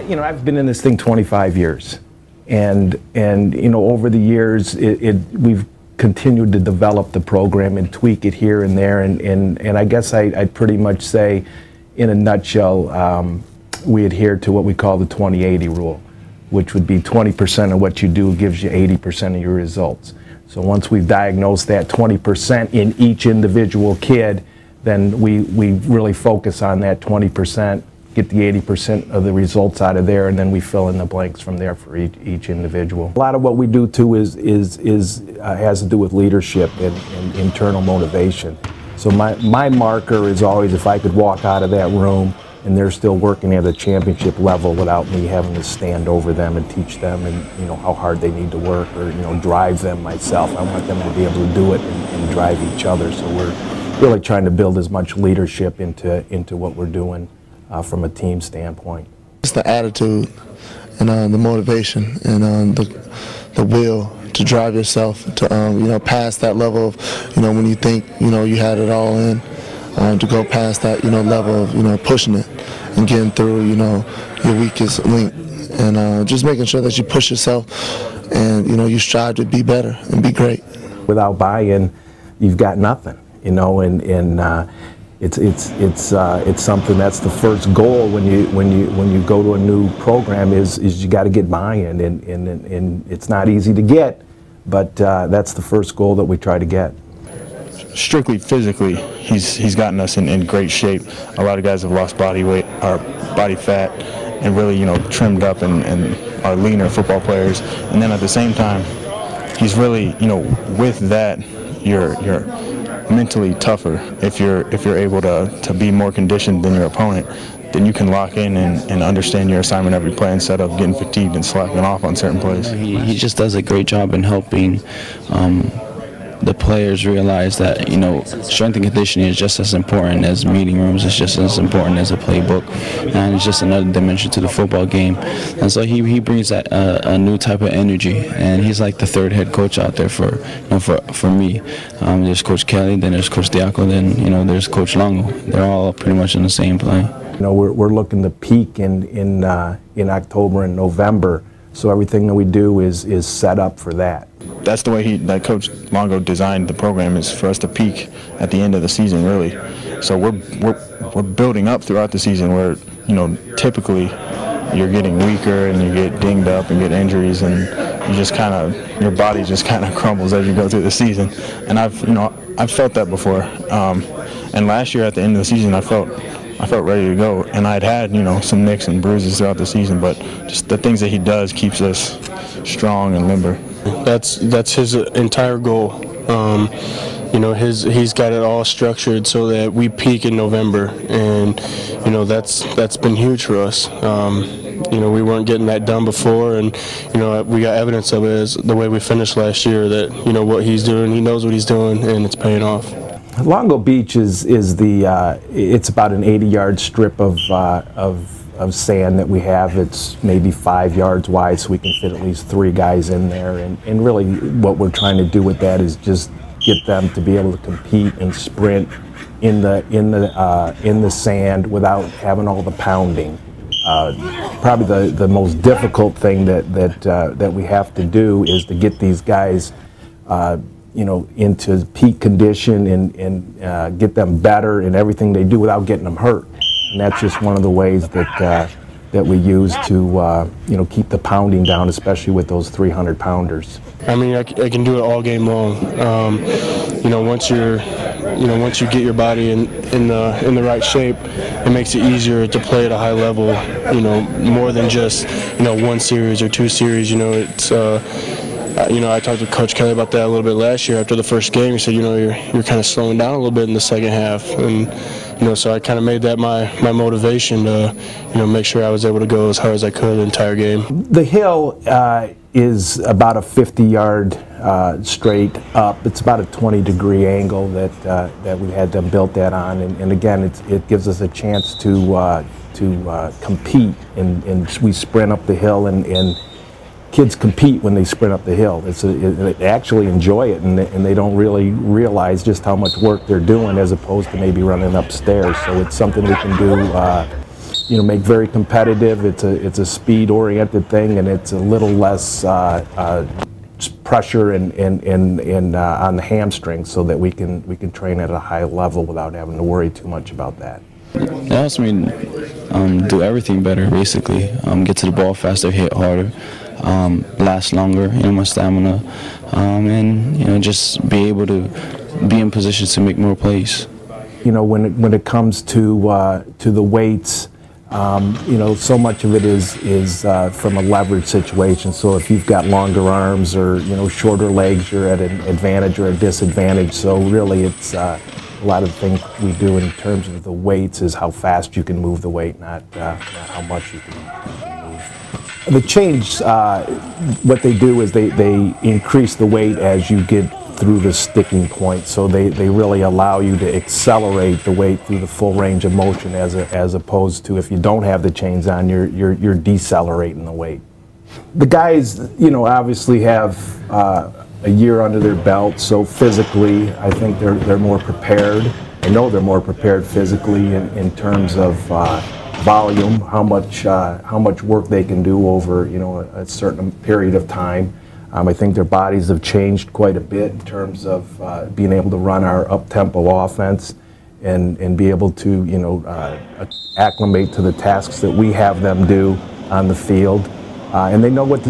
You know, I've been in this thing 25 years, and you know, over the years, we've continued to develop the program and tweak it here and there, and I guess I'd pretty much say, in a nutshell, we adhere to what we call the 20-80 rule, which would be 20% of what you do gives you 80% of your results. So once we've diagnosed that 20% in each individual kid, then we really focus on that 20%, get the 80% of the results out of there, and then we fill in the blanks from there for each individual. A lot of what we do too has to do with leadership and internal motivation. So my marker is always if I could walk out of that room and they're still working at a championship level without me having to stand over them and teach them and you know how hard they need to work, or you know drive them myself. I want them to be able to do it and drive each other. So we're really trying to build as much leadership into what we're doing from a team standpoint. It's the attitude and the motivation and the will to drive yourself to you know, past that level of, you know, when you think, you know, you had it all in, to go past that, you know, level of, you know, pushing it and getting through, you know, your weakest link, and just making sure that you push yourself and, you know, you strive to be better and be great. Without buy-in, you've got nothing, you know, and it's something that's the first goal when you go to a new program is you got to get buy-in, and it's not easy to get, but that's the first goal that we try to get. Strictly physically, he's gotten us in great shape. A lot of guys have lost body weight, or body fat, and really, you know, trimmed up and are leaner football players. And then at the same time, he's really, you know, with that, you're mentally tougher. If you're able to be more conditioned than your opponent, then you can lock in and understand your assignment every play instead of getting fatigued and slacking off on certain plays. He just does a great job in helping the players realize that, you know, strength and conditioning is just as important as meeting rooms. It's just as important as a playbook, and it's just another dimension to the football game. And so he brings that a new type of energy, and he's like the third head coach out there for, you know, for me. There's Coach Kelly, then there's Coach Diaco, then, you know, there's Coach Longo. They're all pretty much in the same plane. You know, we're looking to peak in October and November, so everything that we do is set up for that. That's the way that Coach Longo designed the program, is for us to peak at the end of the season, really. So we're building up throughout the season, where, you know, typically you're getting weaker and you get dinged up and get injuries, and you just kind of, your body just kind of crumbles as you go through the season. And I've felt that before. And last year at the end of the season, I felt ready to go, and I'd had, you know, some nicks and bruises throughout the season, but just the things that he does keeps us strong and limber. That's his entire goal. You know, he's got it all structured so that we peak in November, and you know that's been huge for us. You know, we weren't getting that done before, and you know we got evidence of it as the way we finished last year. That, you know, what he's doing, he knows what he's doing, and it's paying off. Longo Beach is it's about an 80-yard strip of sand that we have. It's maybe 5 yards wide, so we can fit at least 3 guys in there. And really, what we're trying to do with that is just get them to be able to compete and sprint in the sand without having all the pounding. Probably the most difficult thing that we have to do is to get these guys, you know, into peak condition and get them better in everything they do without getting them hurt. And that's just one of the ways that we use to you know, keep the pounding down, especially with those 300-pounders. I mean, I can do it all game long. You know, once you get your body in the right shape, it makes it easier to play at a high level. You know, more than just, you know, 1 series or 2 series. You know, it's you know, I talked to Coach Kelly about that a little bit last year after the first game. He said, you know, you're kind of slowing down a little bit in the second half, and you know, so I kind of made that my motivation to, you know, make sure I was able to go as hard as I could the entire game. The hill is about a 50-yard straight up. It's about a 20-degree angle that we had them built that on, and again, it gives us a chance to compete, and we sprint up the hill, and kids compete when they sprint up the hill. They actually enjoy it, and they don't really realize just how much work they're doing as opposed to maybe running upstairs. So it's something we can do make very competitive. It's a speed-oriented thing, and it's a little less pressure on the hamstrings, so that we can train at a high level without having to worry too much about that. It helps me do everything better, basically. Get to the ball faster, hit harder, last longer, my stamina, and just be able to be in position to make more plays. When it comes to the weights, so much of it is from a leverage situation. So if you've got longer arms or shorter legs, you're at an advantage or a disadvantage. So really, it's a lot of the things we do in terms of the weights is how fast you can move the weight, not how much you can move. The change, what they do is they increase the weight as you get through the sticking point, so they really allow you to accelerate the weight through the full range of motion, as opposed to if you don't have the chains on, you're decelerating the weight. The guys, obviously have a year under their belt, so physically, I think they're more prepared. I know they're more prepared physically in terms of volume, how much work they can do over a certain period of time. I think their bodies have changed quite a bit in terms of being able to run our up-tempo offense and be able to acclimate to the tasks that we have them do on the field, and they know what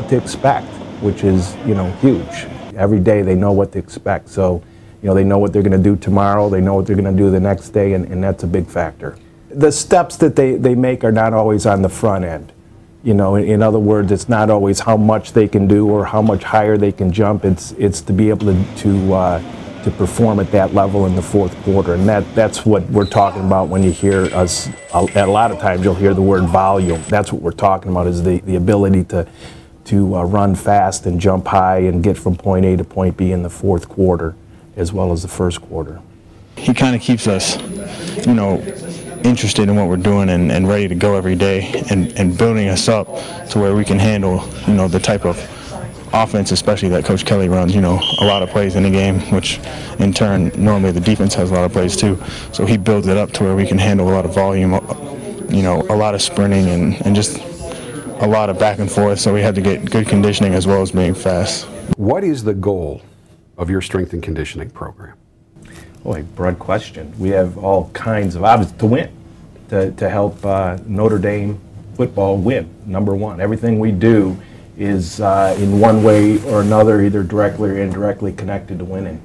to expect, which is huge. Every day they know what to expect, so they know what they're going to do tomorrow, they know what they're going to do the next day, and that's a big factor. The steps that they make are not always on the front end. In other words, it's not always how much they can do or how much higher they can jump. It's to be able to perform at that level in the fourth quarter, and that's what we're talking about when you hear us. A lot of times you'll hear the word volume. That's what we're talking about, is the ability to run fast and jump high and get from point A to point B in the fourth quarter, as well as the first quarter. He kind of keeps us, interested in what we're doing and ready to go every day, and building us up to where we can handle, the type of offense, especially that Coach Kelly runs, a lot of plays in the game, which in turn, normally the defense has a lot of plays too. So he builds it up to where we can handle a lot of volume, a lot of sprinting and just a lot of back and forth. So we had to get good conditioning as well as being fast. What is the goal of your strength and conditioning program? Boy, broad question. We have all kinds of options to win, to help Notre Dame football win, number one. Everything we do is in one way or another, either directly or indirectly connected to winning.